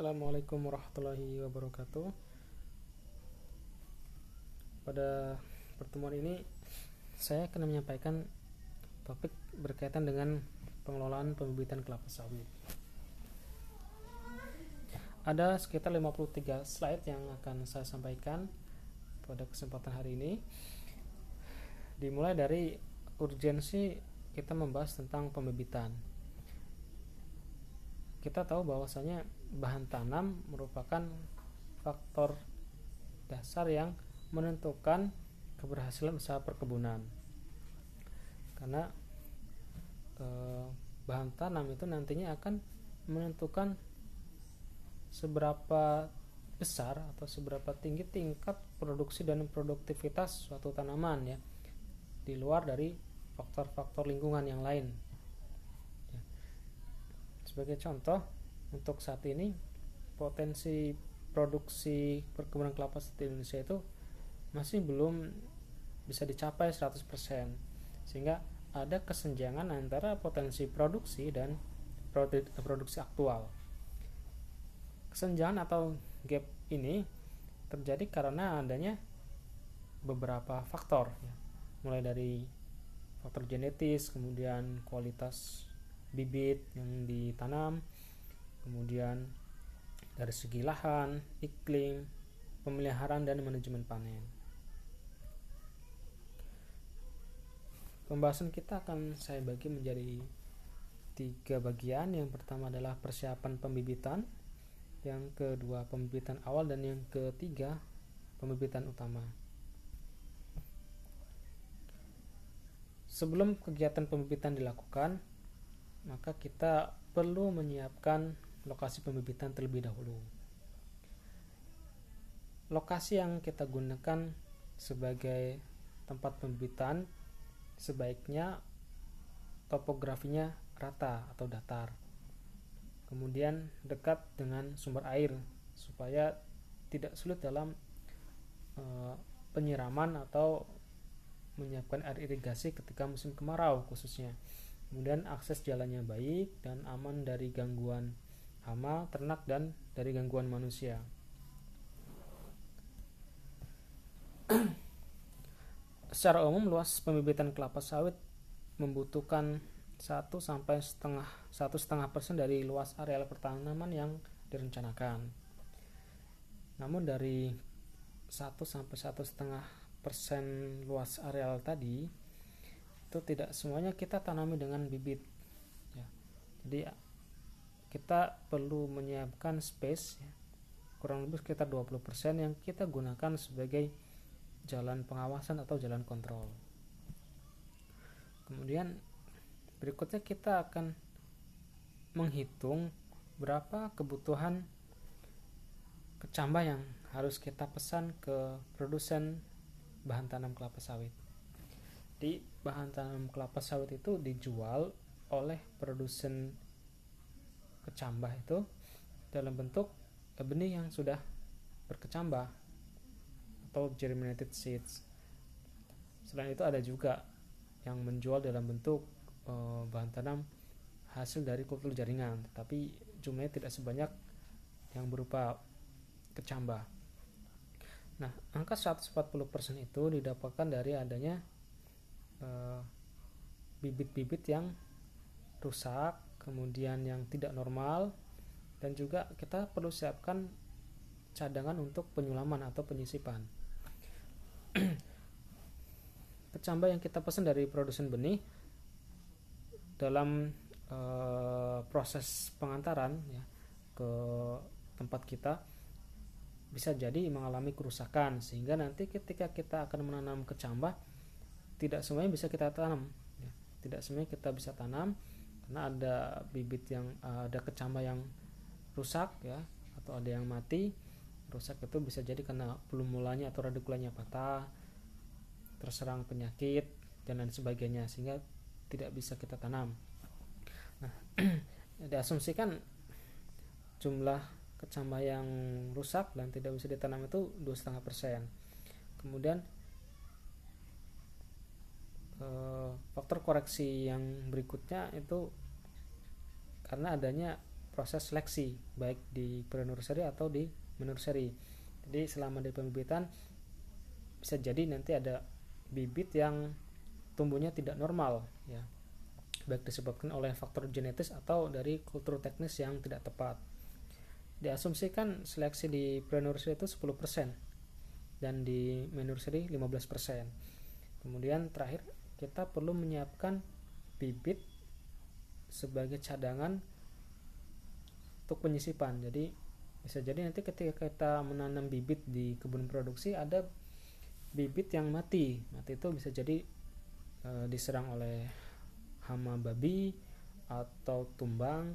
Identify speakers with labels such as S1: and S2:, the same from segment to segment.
S1: Assalamualaikum warahmatullahi wabarakatuh. Pada pertemuan ini saya akan menyampaikan topik berkaitan dengan pengelolaan pembibitan kelapa sawit. Ada sekitar 53 slide yang akan saya sampaikan pada kesempatan hari ini. Dimulai dari urgensi kita membahas tentang pembibitan. Kita tahu bahwasanya bahan tanam merupakan faktor dasar yang menentukan keberhasilan usaha perkebunan. Karena bahan tanam itu nantinya akan menentukan seberapa besar atau seberapa tinggi tingkat produksi dan produktivitas suatu tanaman, ya, di luar dari faktor-faktor lingkungan yang lain. Sebagai contoh, untuk saat ini potensi produksi perkebunan kelapa sawit di Indonesia itu masih belum bisa dicapai 100%, sehingga ada kesenjangan antara potensi produksi dan produksi aktual. Kesenjangan atau gap ini terjadi karena adanya beberapa faktor, ya, mulai dari faktor genetis, kemudian kualitas bibit yang ditanam, kemudian dari segi lahan, iklim, pemeliharaan, dan manajemen panen. Pembahasan kita akan saya bagi menjadi 3 bagian. Yang pertama adalah persiapan pembibitan, yang kedua pembibitan awal, dan yang ketiga pembibitan utama. Sebelum kegiatan pembibitan dilakukan, maka kita perlu menyiapkan lokasi pembibitan terlebih dahulu. Lokasi yang kita gunakan sebagai tempat pembibitan sebaiknya topografinya rata atau datar, kemudian dekat dengan sumber air supaya tidak sulit dalam penyiraman atau menyiapkan air irigasi ketika musim kemarau khususnya. Kemudian akses jalannya baik dan aman dari gangguan hama, ternak, dan dari gangguan manusia. Secara umum, luas pembibitan kelapa sawit membutuhkan 1,5% dari luas areal pertanaman yang direncanakan. Namun dari 1-1,5% luas areal tadi itu tidak semuanya kita tanami dengan bibit, ya. Jadi kita perlu menyiapkan space, ya, kurang lebih sekitar 20% yang kita gunakan sebagai jalan pengawasan atau jalan kontrol. Kemudian berikutnya kita akan menghitung berapa kebutuhan kecambah yang harus kita pesan ke produsen bahan tanam kelapa sawit. Di bahan tanam kelapa sawit itu dijual oleh produsen kecambah itu dalam bentuk benih yang sudah berkecambah atau germinated seeds. Selain itu ada juga yang menjual dalam bentuk bahan tanam hasil dari kultur jaringan, tetapi jumlahnya tidak sebanyak yang berupa kecambah. Nah, angka 140% itu didapatkan dari adanya bibit-bibit yang rusak, kemudian yang tidak normal, dan juga kita perlu siapkan cadangan untuk penyulaman atau penyisipan. Kecambah yang kita pesan dari produsen benih dalam proses pengantaran, ya, ke tempat kita bisa jadi mengalami kerusakan, sehingga nanti ketika kita akan menanam kecambah tidak semuanya bisa kita tanam, ya. Tidak semuanya kita bisa tanam karena ada bibit yang ada kecambah yang rusak, ya, atau ada yang mati. Rusak itu bisa jadi karena belum mulanya atau radikulanya patah, terserang penyakit, dan lain sebagainya, sehingga tidak bisa kita tanam. Nah, diasumsikan jumlah kecambah yang rusak dan tidak bisa ditanam itu 2,5%. Kemudian faktor koreksi yang berikutnya itu karena adanya proses seleksi baik di pre-nursery atau di menursery. Jadi selama di pembibitan bisa jadi nanti ada bibit yang tumbuhnya tidak normal ya, baik disebabkan oleh faktor genetis atau dari kultur teknis yang tidak tepat. Diasumsikan seleksi di pre-nursery itu 10% dan di menursery 15%. Kemudian terakhir kita perlu menyiapkan bibit sebagai cadangan untuk penyisipan. Jadi bisa jadi nanti ketika kita menanam bibit di kebun produksi ada bibit yang mati itu bisa jadi diserang oleh hama babi atau tumbang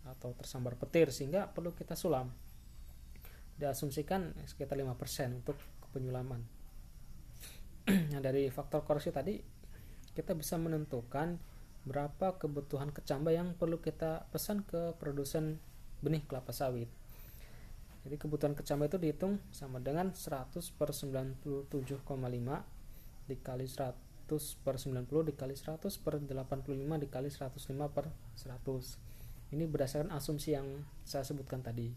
S1: atau tersambar petir sehingga perlu kita sulam. Diasumsikan sekitar 5% untuk penyulaman. Nah, dari faktor koreksi tadi kita bisa menentukan berapa kebutuhan kecambah yang perlu kita pesan ke produsen benih kelapa sawit. Jadi kebutuhan kecambah itu dihitung sama dengan 100 per 97,5 dikali 100 per 90 dikali 100 per 85 dikali 105 per 100. Ini berdasarkan asumsi yang saya sebutkan tadi.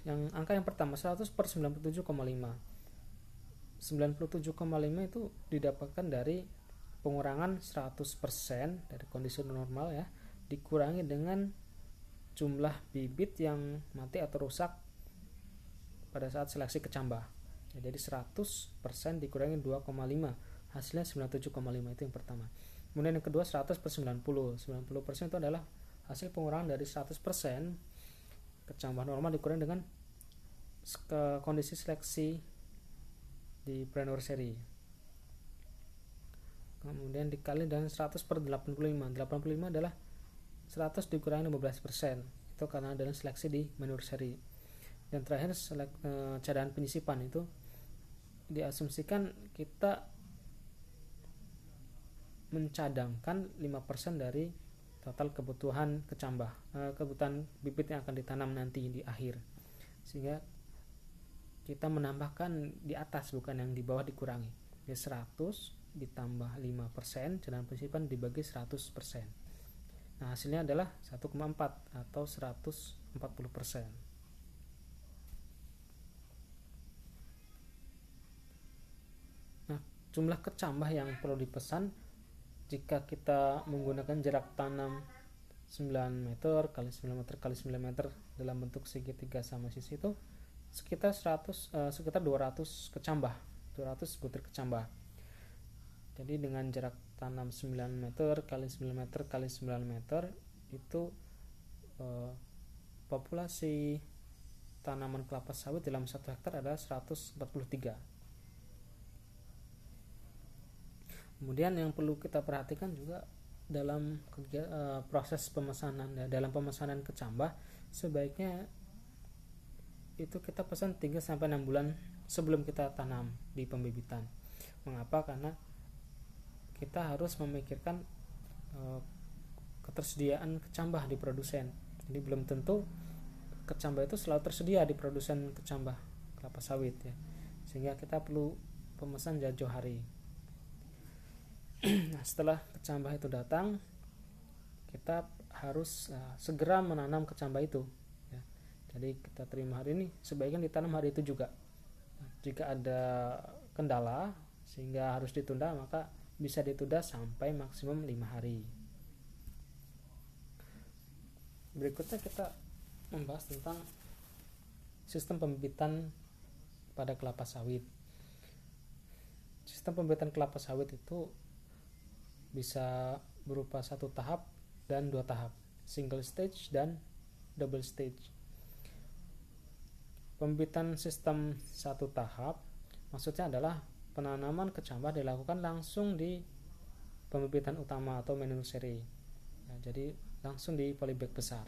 S1: Yang angka yang pertama 100 per 97,5 itu didapatkan dari pengurangan 100% dari kondisi normal ya, dikurangi dengan jumlah bibit yang mati atau rusak pada saat seleksi kecambah ya, jadi 100% dikurangi 2,5 hasilnya 97,5. Itu yang pertama. Kemudian yang kedua 100 per 90% itu adalah hasil pengurangan dari 100% kecambah normal dikurangi dengan kondisi seleksi di pre-nursery, kemudian dikali dengan 100 per 85 adalah 100 dikurangi 15%, itu karena ada seleksi di menursery. Dan terakhir cadangan penyisipan itu diasumsikan kita mencadangkan 5% dari total kebutuhan kecambah, kebutuhan bibit yang akan ditanam nanti di akhir, sehingga kita menambahkan di atas bukan yang di bawah dikurangi. Jadi 100 ditambah 5% cadangan penyisipan dibagi 100%. Nah, hasilnya adalah 1,4 atau 140%. Nah, jumlah kecambah yang perlu dipesan jika kita menggunakan jarak tanam 9 meter kali 9 meter kali 9 meter dalam bentuk segitiga sama sisi itu sekitar 200 kecambah, 200 butir kecambah. Jadi dengan jarak tanam 9 meter kali 9 meter kali 9 meter itu populasi tanaman kelapa sawit dalam 1 hektar adalah 143. Kemudian yang perlu kita perhatikan juga dalam proses pemesanan ya, dalam pemesanan kecambah sebaiknya itu kita pesan 3-6 bulan sebelum kita tanam di pembibitan. Mengapa? Karena kita harus memikirkan ketersediaan kecambah di produsen. Jadi belum tentu kecambah itu selalu tersedia di produsen kecambah kelapa sawit ya. Sehingga kita perlu pemesan jauh-jauh hari. Nah, setelah kecambah itu datang, kita harus segera menanam kecambah itu ya. Jadi kita terima hari ini, sebaiknya ditanam hari itu juga. Jika ada kendala sehingga harus ditunda, maka bisa ditunda sampai maksimum 5 hari. Berikutnya kita membahas tentang sistem pembibitan pada kelapa sawit. Sistem pembibitan kelapa sawit itu bisa berupa 1 tahap dan 2 tahap, single stage dan double stage. Pembibitan sistem 1 tahap maksudnya adalah penanaman kecambah dilakukan langsung di pembibitan utama atau main nursery ya, jadi langsung di polybag besar,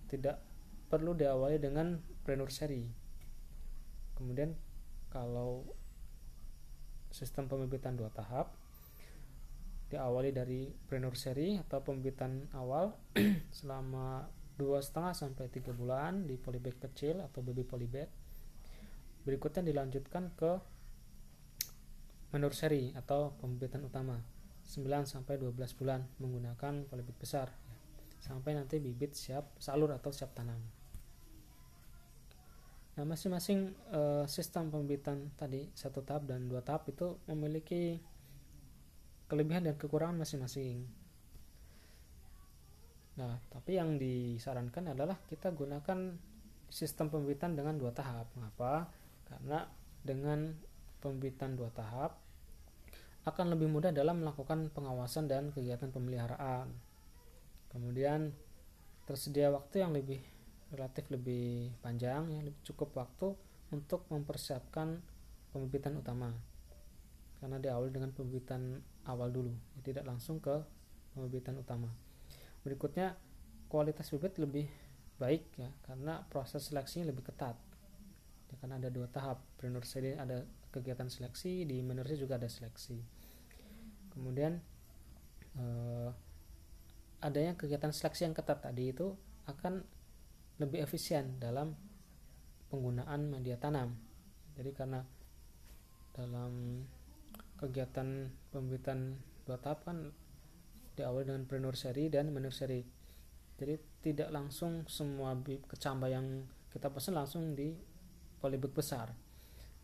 S1: tidak perlu diawali dengan pre-nursery. Kemudian kalau sistem pembibitan 2 tahap diawali dari pre-nursery atau pembibitan awal selama 2,5 sampai 3 bulan di polybag kecil atau baby polybag. Berikutnya dilanjutkan ke nursery atau pembibitan utama 9 sampai 12 bulan menggunakan polybag besar. sampai nanti bibit siap salur atau siap tanam. Nah, masing-masing sistem pembibitan tadi 1 tahap dan 2 tahap itu memiliki kelebihan dan kekurangan masing-masing. Nah, tapi yang disarankan adalah kita gunakan sistem pembibitan dengan 2 tahap. Mengapa? Karena dengan pembibitan 2 tahap akan lebih mudah dalam melakukan pengawasan dan kegiatan pemeliharaan. Kemudian tersedia waktu yang relatif lebih panjang, ya, lebih cukup waktu untuk mempersiapkan pembibitan utama. Karena diawali dengan pembibitan awal dulu, tidak langsung ke pembibitan utama. Berikutnya, kualitas bibit lebih baik, ya, karena proses seleksinya lebih ketat. Ya, karena ada 2 tahap, pre-nursery ada kegiatan seleksi, di nursery juga ada seleksi. Kemudian adanya kegiatan seleksi yang ketat tadi itu akan lebih efisien dalam penggunaan media tanam. Jadi karena dalam kegiatan pembibitan 2 tahap kan diawali dengan pre-nursery dan nursery. Jadi tidak langsung semua kecambah yang kita pesan langsung di polybag besar.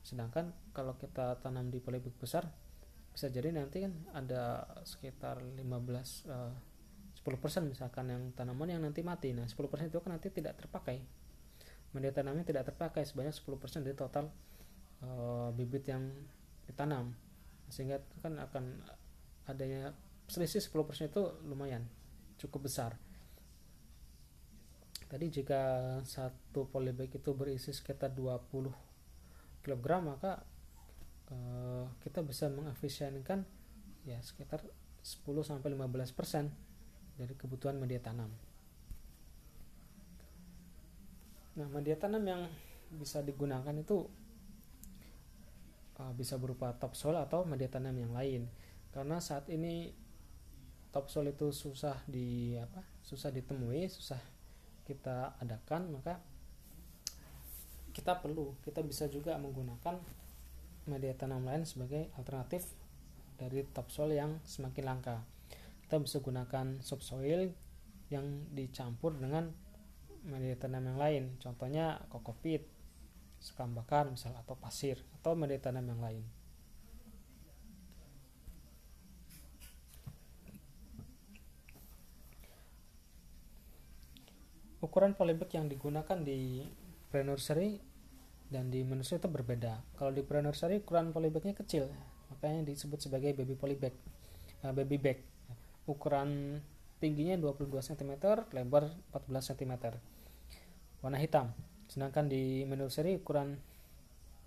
S1: Sedangkan kalau kita tanam di polybag besar, bisa jadi nanti kan ada sekitar 10% misalkan yang tanaman yang nanti mati. Nah, 10% itu kan nanti tidak terpakai. Media tanamnya tidak terpakai sebanyak 10% dari total bibit yang ditanam. Sehingga kan akan adanya selisih 10% itu lumayan cukup besar. Tadi jika satu polybag itu berisi sekitar 20 kg, maka kita bisa mengefisienkan ya sekitar 10-15% dari kebutuhan media tanam. Nah, media tanam yang bisa digunakan itu bisa berupa topsoil atau media tanam yang lain. Karena saat ini topsoil itu susah ditemui, susah kita adakan, maka kita bisa juga menggunakan media tanam lain sebagai alternatif dari topsoil yang semakin langka. Kita bisa gunakan subsoil yang dicampur dengan media tanam yang lain, contohnya kokopit, sekam bakar misal, atau pasir, atau media tanam yang lain. Ukuran polybag yang digunakan di pre-nursery dan di nursery itu berbeda. Kalau di pre-nursery ukuran polybagnya kecil, makanya disebut sebagai baby bag. Ukuran tingginya 22 cm, lebar 14 cm, warna hitam. Sedangkan di nursery ukuran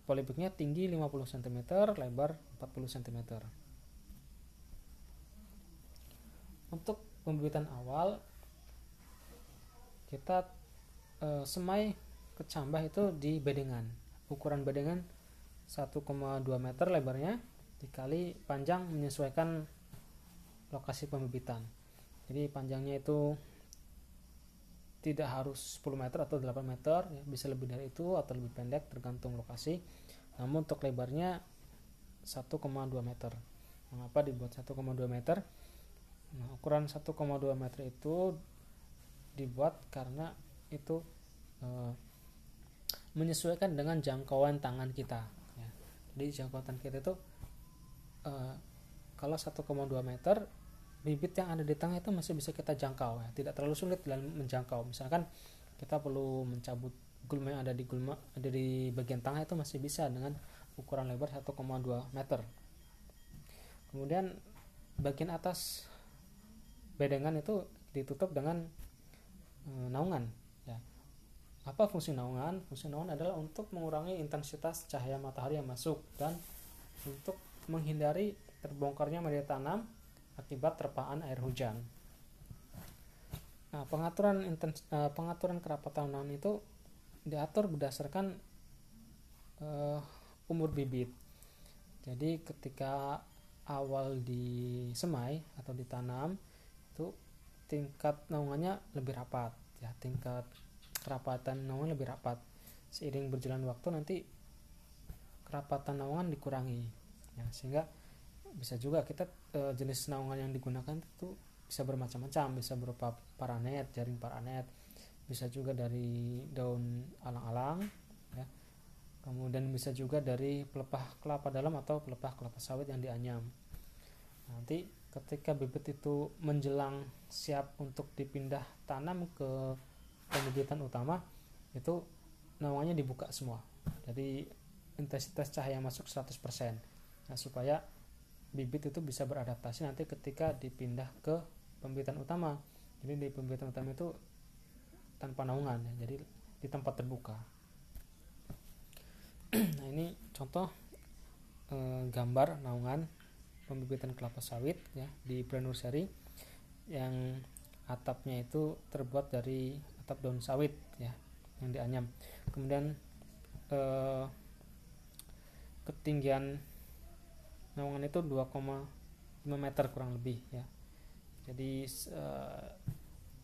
S1: polybagnya tinggi 50 cm, lebar 40 cm. Untuk pembibitan awal, kita semai kecambah itu di bedengan. Ukuran bedengan 1,2 meter lebarnya dikali panjang menyesuaikan lokasi pembibitan. Jadi panjangnya itu tidak harus 10 meter atau 8 meter, ya, bisa lebih dari itu atau lebih pendek tergantung lokasi. Namun untuk lebarnya 1,2 meter. Mengapa dibuat 1,2 meter? Nah, ukuran 1,2 meter itu dibuat karena itu menyesuaikan dengan jangkauan tangan kita, ya. Jadi jangkauan tangan kita itu kalau 1,2 meter, bibit yang ada di tengah itu masih bisa kita jangkau, ya. Tidak terlalu sulit dalam menjangkau. Misalkan kita perlu mencabut gulma yang ada di bagian tengah, itu masih bisa dengan ukuran lebar 1,2 meter. Kemudian bagian atas bedengan itu ditutup dengan naungan, ya. Apa fungsi naungan? Fungsi naungan adalah untuk mengurangi intensitas cahaya matahari yang masuk dan untuk menghindari terbongkarnya media tanam akibat terpaan air hujan. Nah, pengaturan kerapatan naungan itu diatur berdasarkan umur bibit. Jadi ketika awal disemai atau ditanam itu tingkat naungannya lebih rapat, ya, tingkat kerapatan naungan lebih rapat. Seiring berjalan waktu nanti kerapatan naungan dikurangi, ya, sehingga bisa juga kita jenis naungan yang digunakan itu bisa bermacam-macam, bisa berupa paranet, jaring paranet, bisa juga dari daun alang-alang ya. Kemudian bisa juga dari pelepah kelapa dalam atau pelepah kelapa sawit yang dianyam. Nanti ketika bibit itu menjelang siap untuk dipindah tanam ke pembibitan utama, itu naungannya dibuka semua. Jadi intensitas cahaya masuk 100%. Nah, supaya bibit itu bisa beradaptasi nanti ketika dipindah ke pembibitan utama. Jadi di pembibitan utama itu tanpa naungan ya, jadi di tempat terbuka. Nah, ini contoh gambar naungan pembibitan kelapa sawit ya di pre-nursery yang atapnya itu terbuat dari atap daun sawit ya yang dianyam. Kemudian ketinggian naungan itu 2,5 meter kurang lebih ya. Jadi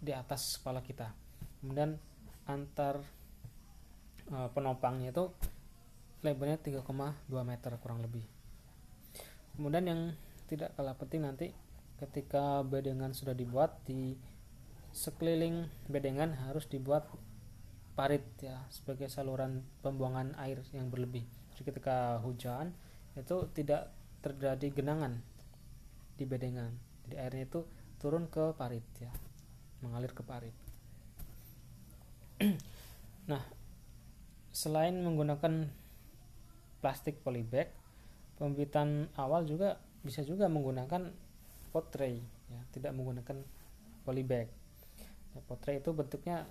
S1: di atas kepala kita. Kemudian antar penopangnya itu lebarnya 3,2 meter kurang lebih. Kemudian yang tidak kalah penting nanti ketika bedengan sudah dibuat, di sekeliling bedengan harus dibuat parit ya sebagai saluran pembuangan air yang berlebih. Jadi ketika hujan itu tidak terjadi genangan di bedengan. Jadi airnya itu turun ke parit ya, mengalir ke parit. Nah, selain menggunakan plastik polybag, pembibitan awal juga bisa juga menggunakan pot tray ya, tidak menggunakan polybag. Ya, pot tray itu bentuknya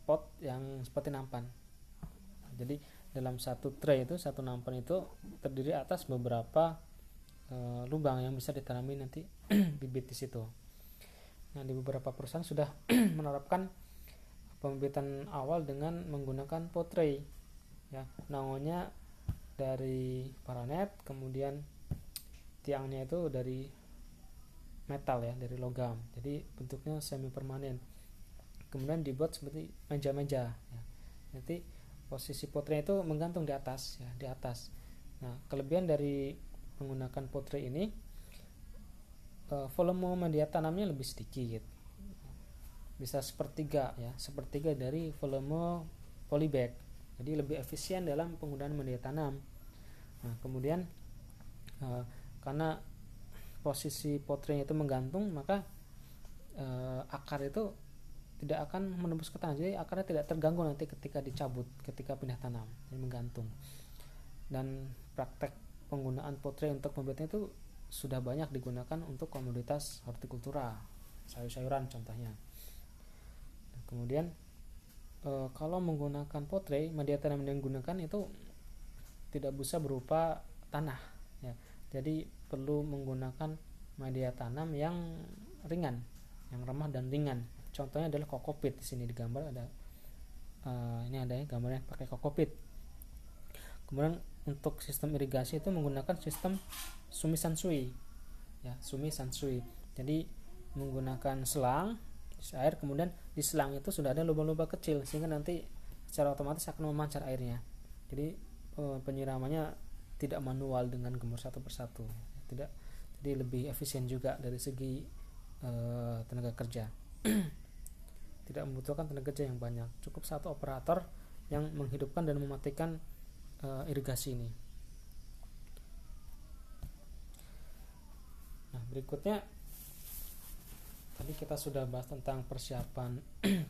S1: pot yang seperti nampan. Jadi dalam satu tray itu, satu nampan itu terdiri atas beberapa lubang yang bisa ditanami nanti bibit di situ. Nah, di beberapa perusahaan sudah menerapkan pembibitan awal dengan menggunakan pot tray ya, naungannya dari paranet, kemudian tiangnya itu dari metal ya, dari logam, jadi bentuknya semi permanen, kemudian dibuat seperti meja-meja ya. Nanti posisi pot tray itu menggantung di atas ya, di atas. Nah, kelebihan dari menggunakan pot tray ini, volume media tanamnya lebih sedikit, bisa sepertiga ya, sepertiga dari volume polybag. Jadi lebih efisien dalam penggunaan media tanam. Nah, kemudian karena posisi pot tray itu menggantung, maka akar itu tidak akan menembus ke tanah. Jadi akarnya tidak terganggu nanti ketika dicabut, ketika pindah tanam, jadi menggantung. Dan praktek penggunaan pot tray untuk pembibitan itu sudah banyak digunakan untuk komoditas hortikultura, sayur-sayuran contohnya. Dan kemudian kalau menggunakan pot tray, media tanam yang digunakan itu tidak bisa berupa tanah ya. Jadi perlu menggunakan media tanam yang ringan, yang ramah dan ringan. Contohnya adalah kokopit. Di sini di gambar ada ini ada ya gambarnya pakai kokopit. Kemudian untuk sistem irigasi itu menggunakan sistem Sumi Sansui ya, Sumi Sansui. Jadi menggunakan selang isi air, kemudian di selang itu sudah ada lubang-lubang kecil sehingga nanti secara otomatis akan memancar airnya. Jadi penyiramannya tidak manual dengan gemur satu persatu, tidak, jadi lebih efisien juga dari segi tenaga kerja. Tidak membutuhkan tenaga kerja yang banyak, cukup satu operator yang menghidupkan dan mematikan irigasi ini. Nah, berikutnya tadi kita sudah bahas tentang persiapan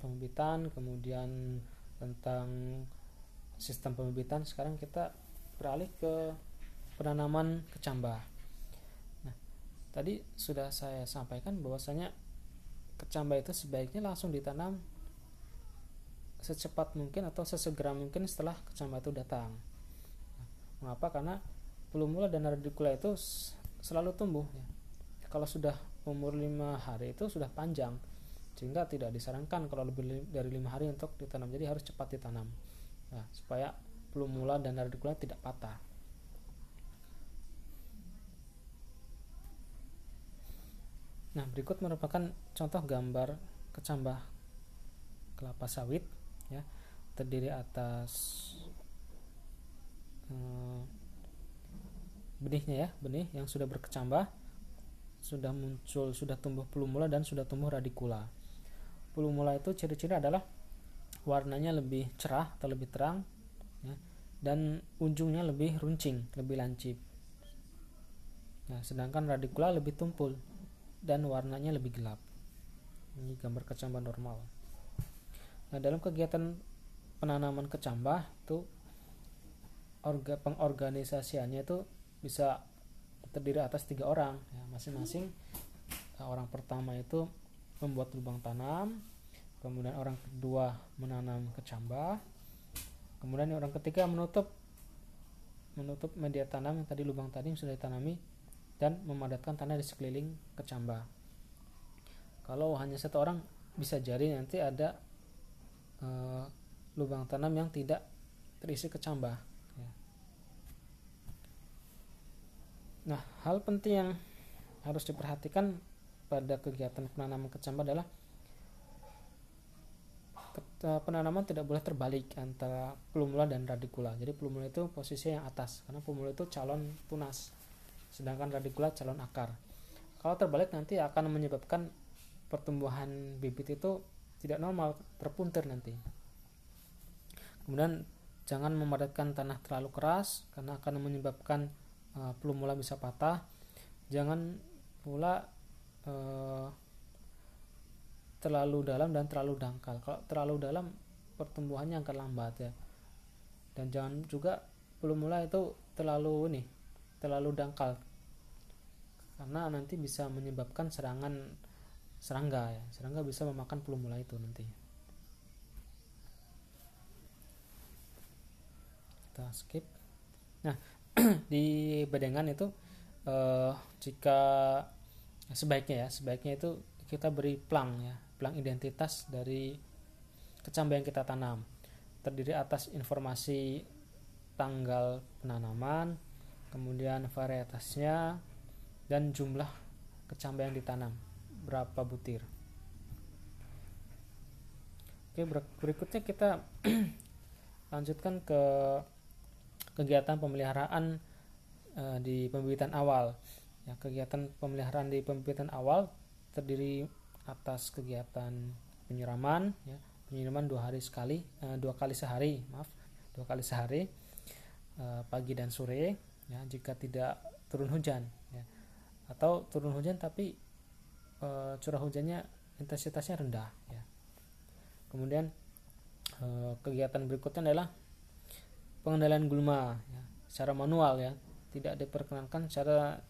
S1: pembibitan, kemudian tentang sistem pembibitan. Sekarang kita beralih ke penanaman kecambah. Nah, tadi sudah saya sampaikan bahwasanya kecambah itu sebaiknya langsung ditanam secepat mungkin atau sesegera mungkin setelah kecambah itu datang. Nah, mengapa? Karena plumula dan radicula itu selalu tumbuh ya. Kalau sudah umur 5 hari itu sudah panjang, sehingga tidak disarankan kalau lebih dari 5 hari untuk ditanam. Jadi harus cepat ditanam nah, supaya plumula dan radicula tidak patah. Nah, berikut merupakan contoh gambar kecambah kelapa sawit ya, terdiri atas benihnya ya, benih yang sudah berkecambah sudah muncul, sudah tumbuh plumula dan sudah tumbuh radicula. Plumula itu ciri-ciri adalah warnanya lebih cerah atau lebih terang, ya, dan ujungnya lebih runcing, lebih lancip. Nah, sedangkan radicula lebih tumpul dan warnanya lebih gelap. Ini gambar kecambah normal. Nah, dalam kegiatan penanaman kecambah itu pengorganisasiannya itu bisa terdiri atas 3 orang, ya, masing-masing. Orang pertama itu membuat lubang tanam, kemudian orang kedua menanam kecambah, kemudian orang ketiga menutup media tanam yang tadi, lubang tadi yang sudah ditanami, dan memadatkan tanah di sekeliling kecambah. Kalau hanya satu orang bisa jadi nanti ada lubang tanam yang tidak terisi kecambah, ya. Nah, hal penting yang harus diperhatikan pada kegiatan penanaman kecambah adalah penanaman tidak boleh terbalik antara plumula dan radicula. Jadi plumula itu posisi yang atas, karena plumula itu calon tunas, sedangkan radicula calon akar. Kalau terbalik nanti akan menyebabkan pertumbuhan bibit itu tidak normal, terpuntir nanti. Kemudian jangan memadatkan tanah terlalu keras karena akan menyebabkan plumula bisa patah. Jangan pula terlalu dalam dan terlalu dangkal. Kalau terlalu dalam pertumbuhannya akan lambat, ya. Dan jangan juga plumula itu terlalu dangkal, karena nanti bisa menyebabkan serangan serangga, ya. Serangga bisa memakan plumula itu nanti. Kita skip. Nah, di bedengan itu jika sebaiknya itu kita beri plang, ya, plang identitas dari kecambah yang kita tanam, terdiri atas informasi tanggal penanaman, kemudian varietasnya, dan jumlah kecambah yang ditanam, berapa butir. Oke, berikutnya kita lanjutkan ke kegiatan pemeliharaan di pembibitan awal. Ya, kegiatan pemeliharaan di pembibitan awal terdiri atas kegiatan penyiraman, ya, penyiraman 2 kali sehari, pagi dan sore, ya, jika tidak turun hujan, ya. Atau turun hujan tapi curah hujannya intensitasnya rendah, ya. Kemudian kegiatan berikutnya adalah pengendalian gulma, ya, secara manual, ya, tidak diperkenankan secara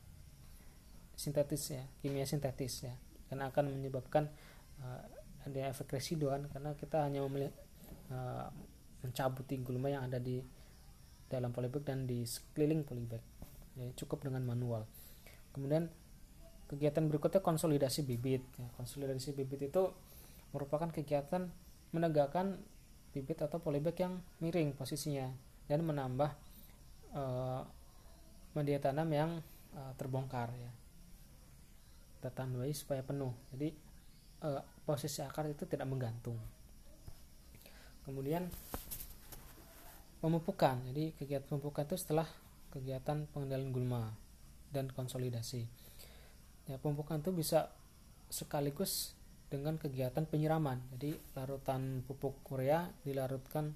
S1: sintetis, ya, kimia sintetis, ya, karena akan menyebabkan ada efek residuan, karena kita hanya mencabuti gulma yang ada di dalam polybag dan di sekeliling polybag, ya, cukup dengan manual. Kemudian kegiatan berikutnya konsolidasi bibit, ya. Konsolidasi bibit itu merupakan kegiatan menegakkan bibit atau polybag yang miring posisinya dan menambah media tanam yang terbongkar, ya, kita tambahi supaya penuh, jadi posisi akar itu tidak menggantung. Kemudian pemupukan, jadi kegiatan pemupukan itu setelah kegiatan pengendalian gulma dan konsolidasi, ya. Pemupukan itu bisa sekaligus dengan kegiatan penyiraman, jadi larutan pupuk urea dilarutkan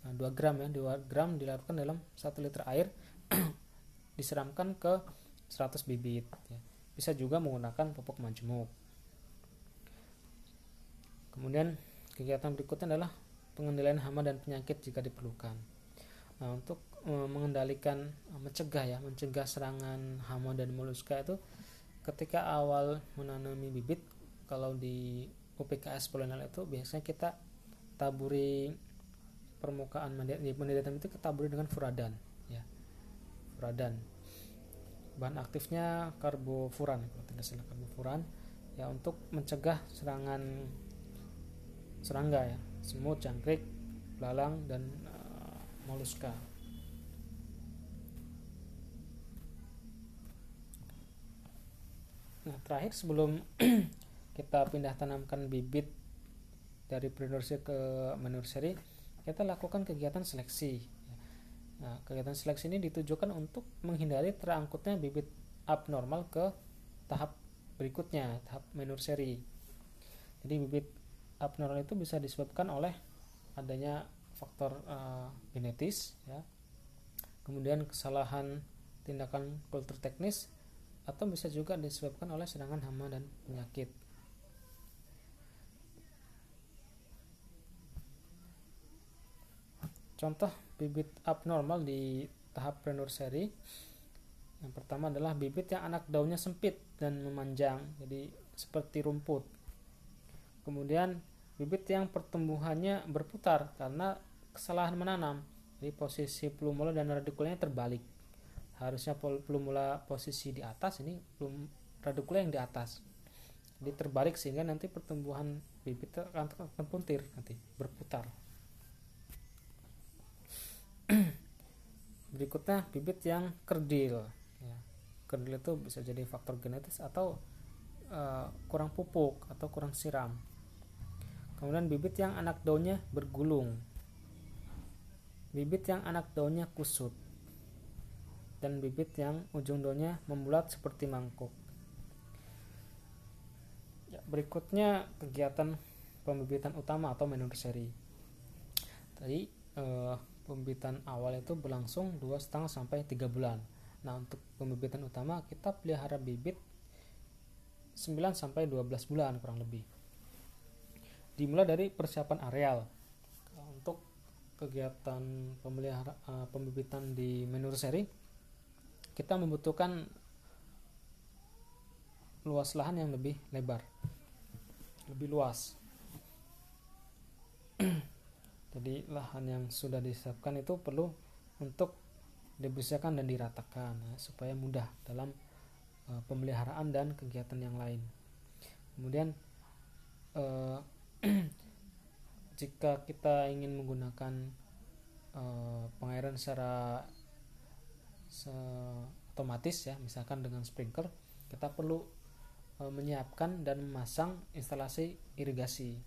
S1: 2 gram, ya, 2 gram dilarutkan dalam 1 liter air disiramkan ke 100 bibit, ya. Bisa juga menggunakan pupuk majemuk. Kemudian kegiatan berikutnya adalah pengendalian hama dan penyakit jika diperlukan. Nah, untuk mengendalikan, mencegah serangan hama dan moluska itu ketika awal menanami bibit, kalau di UPKS Polinal itu biasanya kita taburi permukaan media tanam itu kita taburi dengan furadan, ya, furadan. Bahan aktifnya karbofuran, kalau tidak salah karbofuran, ya, untuk mencegah serangan serangga, ya, semut, jangkrik, belalang, dan moluska. Nah, terakhir sebelum kita pindah tanamkan bibit dari pre-nursery ke menursery, kita lakukan kegiatan seleksi. Nah, kegiatan seleksi ini ditujukan untuk menghindari terangkutnya bibit abnormal ke tahap berikutnya, tahap menursery. Jadi bibit abnormal itu bisa disebabkan oleh adanya faktor genetis ya, kemudian kesalahan tindakan kultur teknis, atau bisa juga disebabkan oleh serangan hama dan penyakit. Contoh bibit abnormal di tahap pre-nursery, yang pertama adalah bibit yang anak daunnya sempit dan memanjang, jadi seperti rumput. Kemudian bibit yang pertumbuhannya berputar karena kesalahan menanam, jadi posisi plumula dan radikulanya terbalik. Harusnya plumula posisi di atas, ini radikula yang di atas, jadi terbalik sehingga nanti pertumbuhan bibit akan puntir, nanti berputar. Berikutnya bibit yang kerdil ya. Kerdil itu bisa jadi faktor genetis atau kurang pupuk atau kurang siram. Kemudian bibit yang anak daunnya bergulung, bibit yang anak daunnya kusut, dan bibit yang ujung daunnya membulat seperti mangkuk ya. Berikutnya kegiatan pembibitan utama atau menursery. Tadi pembibitan awal itu berlangsung 2,5 sampai 3 bulan. Nah, untuk pembibitan utama kita pelihara bibit 9 sampai 12 bulan kurang lebih. Dimulai dari persiapan areal. Untuk kegiatan pembibitan di menursery, kita membutuhkan luas lahan yang lebih lebar, lebih luas. Jadi lahan yang sudah disiapkan itu perlu untuk dibersihkan dan diratakan ya, supaya mudah dalam pemeliharaan dan kegiatan yang lain. Kemudian jika kita ingin menggunakan pengairan secara otomatis ya, misalkan dengan sprinkler, kita perlu menyiapkan dan memasang instalasi irigasi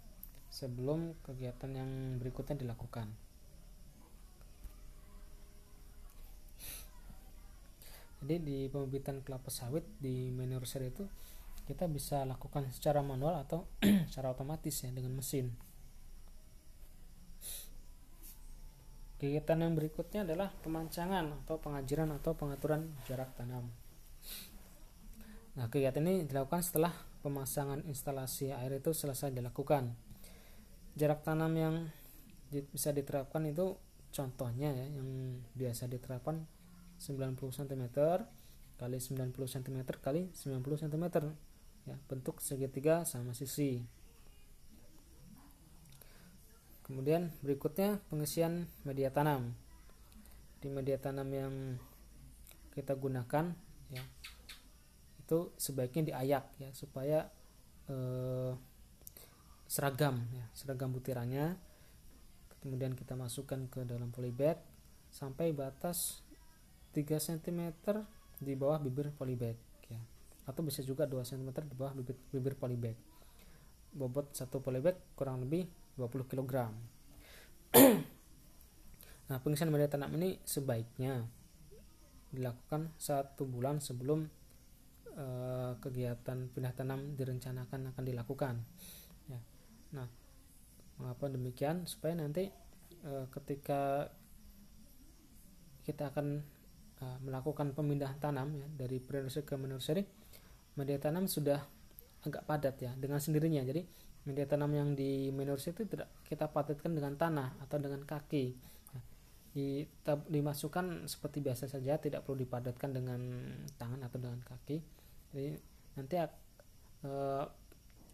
S1: sebelum kegiatan yang berikutnya dilakukan. Jadi di pembibitan kelapa sawit di menursery itu kita bisa lakukan secara manual atau secara otomatis ya, dengan mesin. Kegiatan yang berikutnya adalah pemancangan atau pengajiran atau pengaturan jarak tanam. Nah, kegiatan ini dilakukan setelah pemasangan instalasi air itu selesai dilakukan. Jarak tanam yang bisa diterapkan itu contohnya ya, yang biasa diterapkan 90 cm kali 90 cm kali 90 cm ya, bentuk segitiga sama sisi. Kemudian berikutnya pengisian media tanam. Di media tanam yang kita gunakan ya, itu sebaiknya diayak ya, supaya seragam butirannya. Kemudian kita masukkan ke dalam polybag sampai batas 3 cm di bawah bibir polybag ya, atau bisa juga 2 cm di bawah bibir polybag. Bobot satu polybag kurang lebih 20 kg. Nah, pengisian media tanam ini sebaiknya dilakukan 1 bulan sebelum kegiatan pindah tanam direncanakan akan dilakukan ya. Nah, mengapa demikian? Supaya nanti ketika kita akan melakukan pemindahan tanam ya, dari pre-nursery ke nursery, media tanam sudah agak padat ya dengan sendirinya. Jadi media tanam yang di nursery itu tidak kita padatkan dengan tanah atau dengan kaki. Dimasukkan seperti biasa saja, tidak perlu dipadatkan dengan tangan atau dengan kaki. Jadi nanti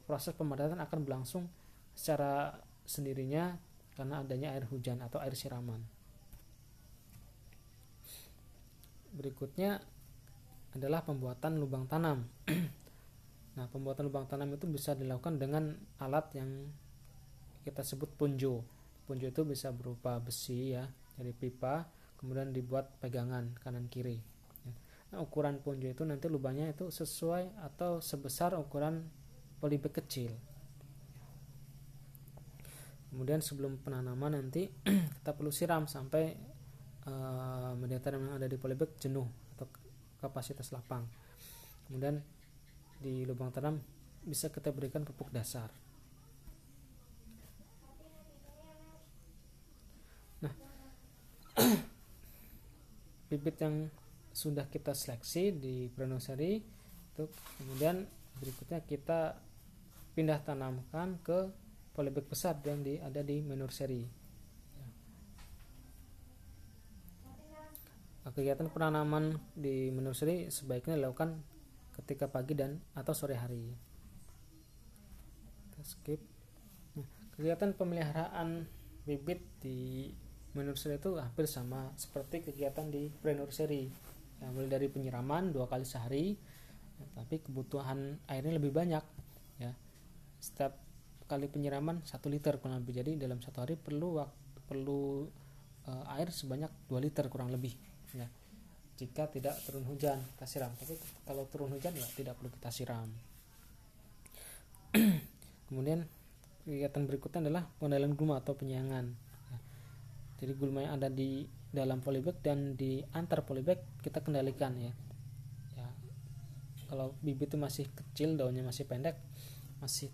S1: proses pemadatan akan berlangsung secara sendirinya karena adanya air hujan atau air siraman. Berikutnya adalah pembuatan lubang tanam. Nah, pembuatan lubang tanam itu bisa dilakukan dengan alat yang kita sebut punjo. Punjo itu bisa berupa besi ya, dari pipa, kemudian dibuat pegangan kanan kiri. Nah, ukuran punjo itu nanti lubangnya itu sesuai atau sebesar ukuran polybag kecil. Kemudian sebelum penanaman nanti kita perlu siram sampai media tanam yang ada di polybag jenuh atau kapasitas lapang. Kemudian di lubang tanam bisa kita berikan pupuk dasar. Nah, bibit yang sudah kita seleksi di pre-nursery itu kemudian berikutnya kita pindah tanamkan ke polybag besar yang ada di nursery. Kegiatan penanaman di nursery sebaiknya dilakukan ketika pagi dan atau sore hari. Kita skip. Nah, kegiatan pemeliharaan bibit di nursery itu hampir sama seperti kegiatan di pre-nursery. Mulai dari penyiraman 2 kali sehari, tapi kebutuhan airnya lebih banyak ya. Setiap kali penyiraman 1 liter kurang lebih. Jadi dalam 1 hari perlu air sebanyak 2 liter kurang lebih ya. Jika tidak turun hujan kita siram, tapi kalau turun hujan ya tidak perlu kita siram. Kemudian kegiatan berikutnya adalah pengendalian gulma atau penyiangan ya. Jadi gulma yang ada di dalam polybag dan di antar polybag kita kendalikan ya. Kalau bibit itu masih kecil, daunnya masih pendek,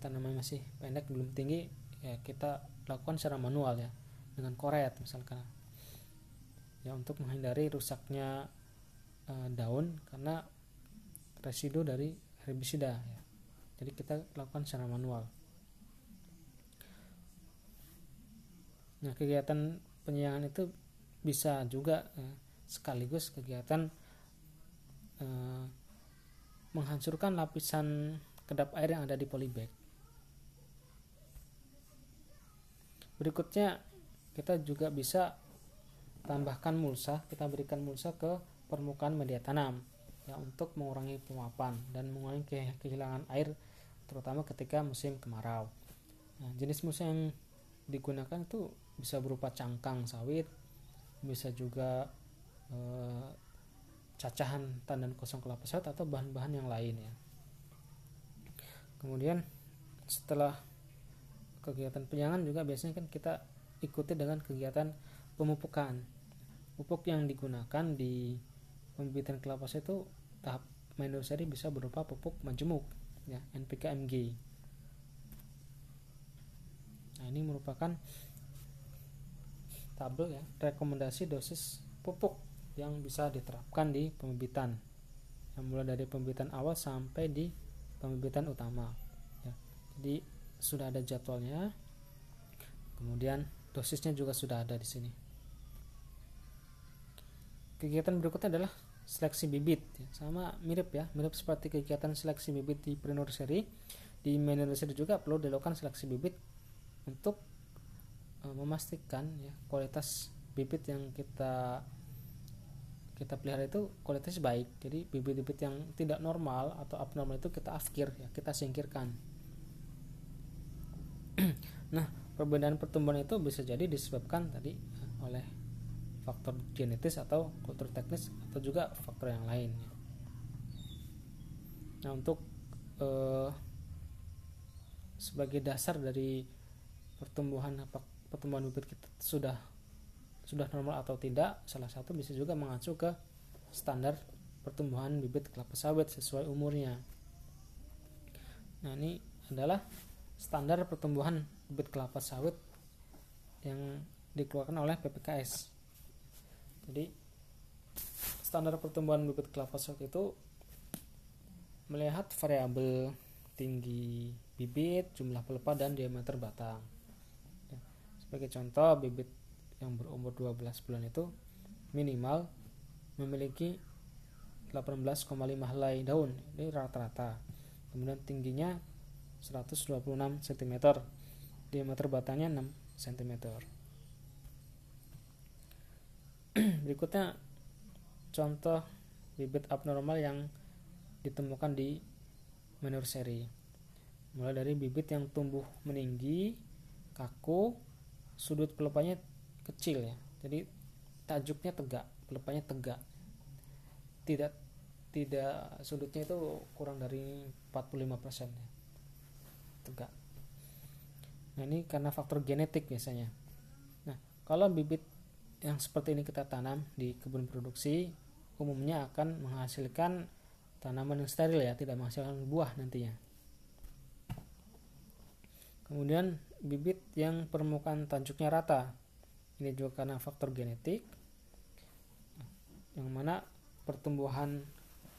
S1: tanaman masih pendek belum tinggi ya, kita lakukan secara manual ya, dengan koret misalkan ya, untuk menghindari rusaknya daun karena residu dari herbisida ya. Jadi kita lakukan secara manual. Nah, kegiatan penyiangan itu bisa juga sekaligus kegiatan menghancurkan lapisan kedap air yang ada di polybag. Berikutnya kita juga bisa tambahkan mulsa, kita berikan mulsa ke permukaan media tanam ya, untuk mengurangi penguapan dan mengurangi kehilangan air terutama ketika musim kemarau. Nah, jenis mulsa yang digunakan itu bisa berupa cangkang sawit, bisa juga cacahan tandan kosong kelapa sawit atau bahan-bahan yang lain ya. Kemudian setelah kegiatan penyiangan juga biasanya kan kita ikuti dengan kegiatan pemupukan. Pupuk yang digunakan di pembibitan kelapa sawit itu tahap nursery bisa berupa pupuk majemuk ya, NPK Mg. Nah, ini merupakan tabel ya, rekomendasi dosis pupuk yang bisa diterapkan di pembibitan, yang mulai dari pembibitan awal sampai di pembibitan utama ya. Jadi sudah ada jadwalnya, kemudian dosisnya juga sudah ada di sini. Kegiatan berikutnya adalah seleksi bibit ya. Sama mirip seperti kegiatan seleksi bibit di pre-nursery. Di main nursery juga perlu dilakukan seleksi bibit untuk memastikan ya, kualitas bibit yang kita pelihara itu kualitasnya baik. Jadi bibit-bibit yang tidak normal atau abnormal itu kita afkir ya, kita singkirkan. Nah, perbedaan pertumbuhan itu bisa jadi disebabkan tadi oleh faktor genetis atau kultur teknis atau juga faktor yang lain. Nah, untuk sebagai dasar dari pertumbuhan bibit kita sudah normal atau tidak, salah satu bisa juga mengacu ke standar pertumbuhan bibit kelapa sawit sesuai umurnya. Nah, ini adalah standar pertumbuhan bibit kelapa sawit yang dikeluarkan oleh PPKS. Jadi standar pertumbuhan bibit kelapa sawit itu melihat variabel tinggi bibit, jumlah pelepah, dan diameter batang. Sebagai contoh, bibit yang berumur 12 bulan itu minimal memiliki 18,5 helai daun, ini rata-rata. Kemudian tingginya 126 cm, diameter batangnya 6 cm. Berikutnya contoh bibit abnormal yang ditemukan di nursery. Mulai dari bibit yang tumbuh meninggi, kaku, sudut pelepahnya kecil ya. Jadi tajuknya tegak, pelepahnya tegak. Tidak sudutnya itu kurang dari 45% ya. Tegak. Nah, ini karena faktor genetik biasanya. Nah, kalau bibit yang seperti ini kita tanam di kebun produksi, umumnya akan menghasilkan tanaman yang steril ya, tidak menghasilkan buah nantinya. Kemudian bibit yang permukaan tajuknya rata, ini juga karena faktor genetik, yang mana pertumbuhan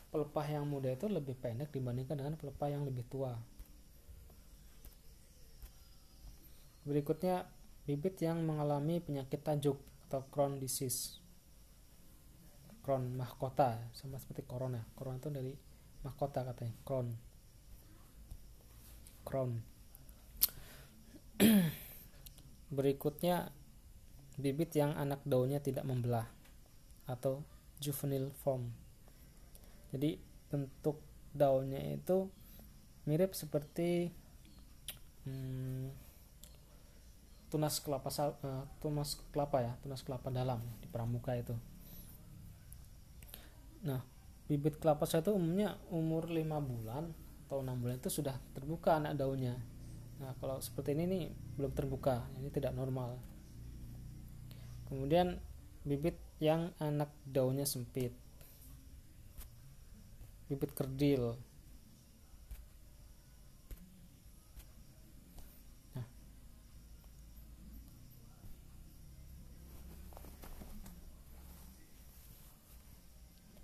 S1: pelepah yang muda itu lebih pendek dibandingkan dengan pelepah yang lebih tua. Berikutnya bibit yang mengalami penyakit tajuk atau Crohn disease. Crohn mahkota, sama seperti corona. Corona itu dari mahkota katanya, Crohn. Berikutnya bibit yang anak daunnya tidak membelah atau juvenile form. Jadi bentuk daunnya itu mirip seperti tunas kelapa dalam di pramuka itu. Nah, bibit kelapa sawit itu umumnya umur 5 bulan atau 6 bulan itu sudah terbuka anak daunnya. Nah, kalau seperti ini nih belum terbuka, ini tidak normal. Kemudian bibit yang anak daunnya sempit, bibit kerdil. Nah,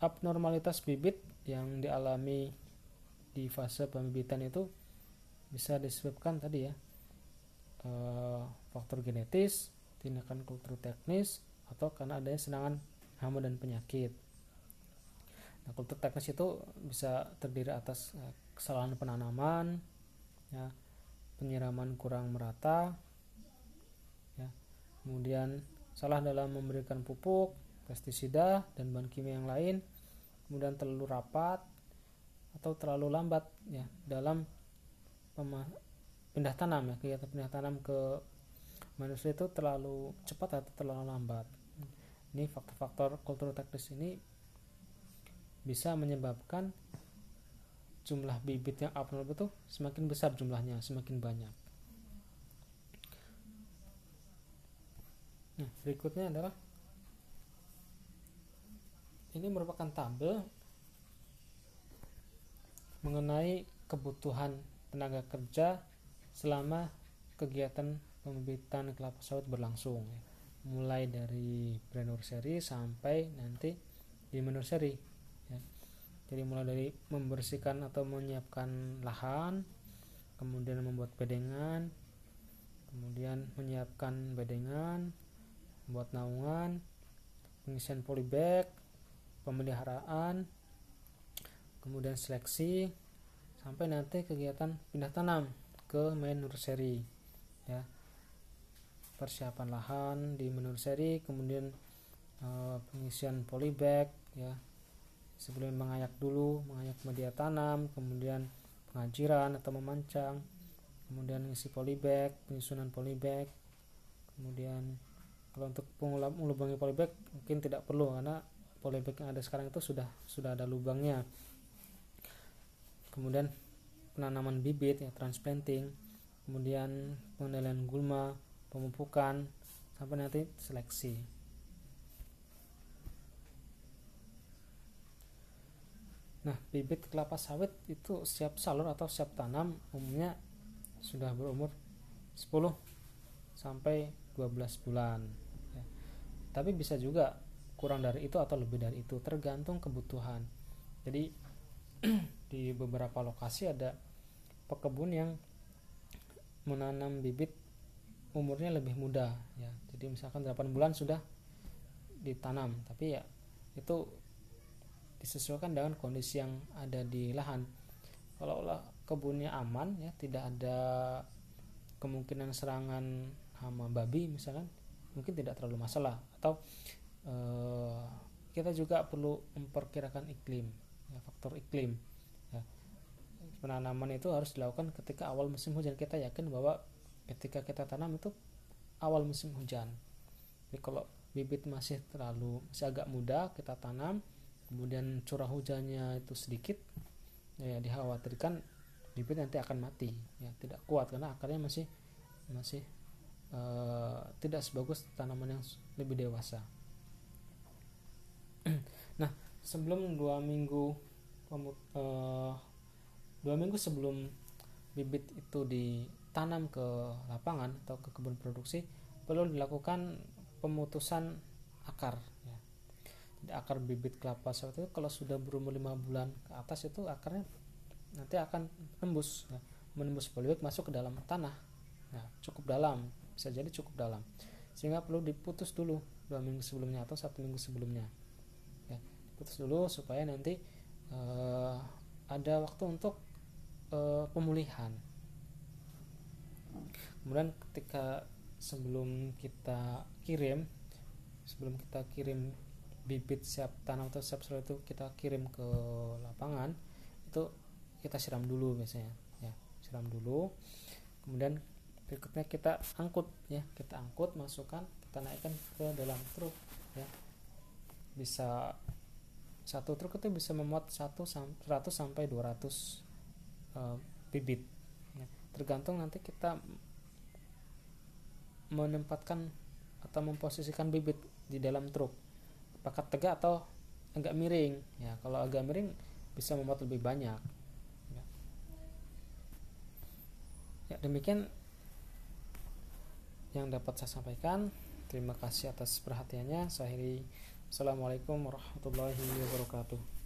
S1: abnormalitas bibit yang dialami di fase pembibitan itu bisa disebabkan tadi ya, faktor genetis, tindakan kultur teknis, atau karena adanya serangan hama dan penyakit. Nah, kultur teknis itu bisa terdiri atas kesalahan penanaman, ya, penyiraman kurang merata, ya, kemudian salah dalam memberikan pupuk, pestisida, dan bahan kimia yang lain, kemudian terlalu rapat atau terlalu lambat ya dalam pindah tanam ya, kegiatan pindah tanam ke manusia itu terlalu cepat atau terlalu lambat. Ini faktor-faktor kultur teknis ini bisa menyebabkan jumlah bibit yang abnormal itu semakin besar jumlahnya, semakin banyak. Nah, berikutnya adalah ini merupakan tabel mengenai kebutuhan tenaga kerja selama kegiatan pembibitan kelapa sawit berlangsung ya. Mulai dari pre-nursery sampai nanti di nursery ya. Jadi mulai dari membersihkan atau menyiapkan lahan, kemudian membuat bedengan, kemudian menyiapkan bedengan, membuat naungan, pengisian polybag, pemeliharaan, kemudian seleksi, sampai nanti kegiatan pindah tanam ke main nursery ya. Persiapan lahan di nursery, kemudian pengisian polybag ya, sebelum mengayak media tanam, kemudian pengajiran atau memancang, kemudian mengisi polybag, penyusunan polybag, kemudian kalau untuk melubangi polybag mungkin tidak perlu karena polybag yang ada sekarang itu sudah ada lubangnya. Kemudian penanaman bibit ya, transplanting, kemudian pengendalian gulma, pemupukan, sampai nanti seleksi. Nah, bibit kelapa sawit itu siap salur atau siap tanam umumnya sudah berumur 10 sampai 12 bulan ya. Tapi bisa juga kurang dari itu atau lebih dari itu, tergantung kebutuhan. Jadi di beberapa lokasi ada pekebun yang menanam bibit umurnya lebih muda ya. Jadi misalkan 8 bulan sudah ditanam, tapi ya itu disesuaikan dengan kondisi yang ada di lahan. Kalau kebunnya aman ya, tidak ada kemungkinan serangan hama babi misalkan, mungkin tidak terlalu masalah. Atau kita juga perlu memperkirakan iklim ya, faktor iklim ya. Penanaman itu harus dilakukan ketika awal musim hujan. Kita yakin bahwa ketika kita tanam itu awal musim hujan. Jadi kalau bibit masih agak muda kita tanam, kemudian curah hujannya itu sedikit ya, dikhawatirkan bibit nanti akan mati ya, tidak kuat karena akarnya masih tidak sebagus tanaman yang lebih dewasa. Nah, sebelum 2 minggu 2 minggu sebelum bibit itu ditanam ke lapangan atau ke kebun produksi, perlu dilakukan pemutusan akar ya. Jadi akar bibit kelapa sawit itu kalau sudah berumur 5 bulan ke atas itu akarnya nanti akan menembus foliot masuk ke dalam tanah. Nah, cukup dalam, bisa jadi cukup dalam, sehingga perlu diputus dulu 2 minggu sebelumnya atau 1 minggu sebelumnya ya. Putus dulu supaya nanti ada waktu untuk pemulihan. Kemudian ketika sebelum kita kirim bibit siap tanam atau siap soil itu kita kirim ke lapangan, itu kita siram dulu biasanya ya, siram dulu. Kemudian berikutnya kita angkut, masukkan, kita naikkan ke dalam truk ya. Bisa satu truk itu bisa memuat 100 sampai 200 bibit ya. Tergantung nanti kita menempatkan atau memposisikan bibit di dalam truk, apakah tegak atau agak miring ya. Kalau agak miring bisa memuat lebih banyak ya. Ya, demikian yang dapat saya sampaikan. Terima kasih atas perhatiannya. Saya akhiri. Assalamualaikum warahmatullahi wabarakatuh.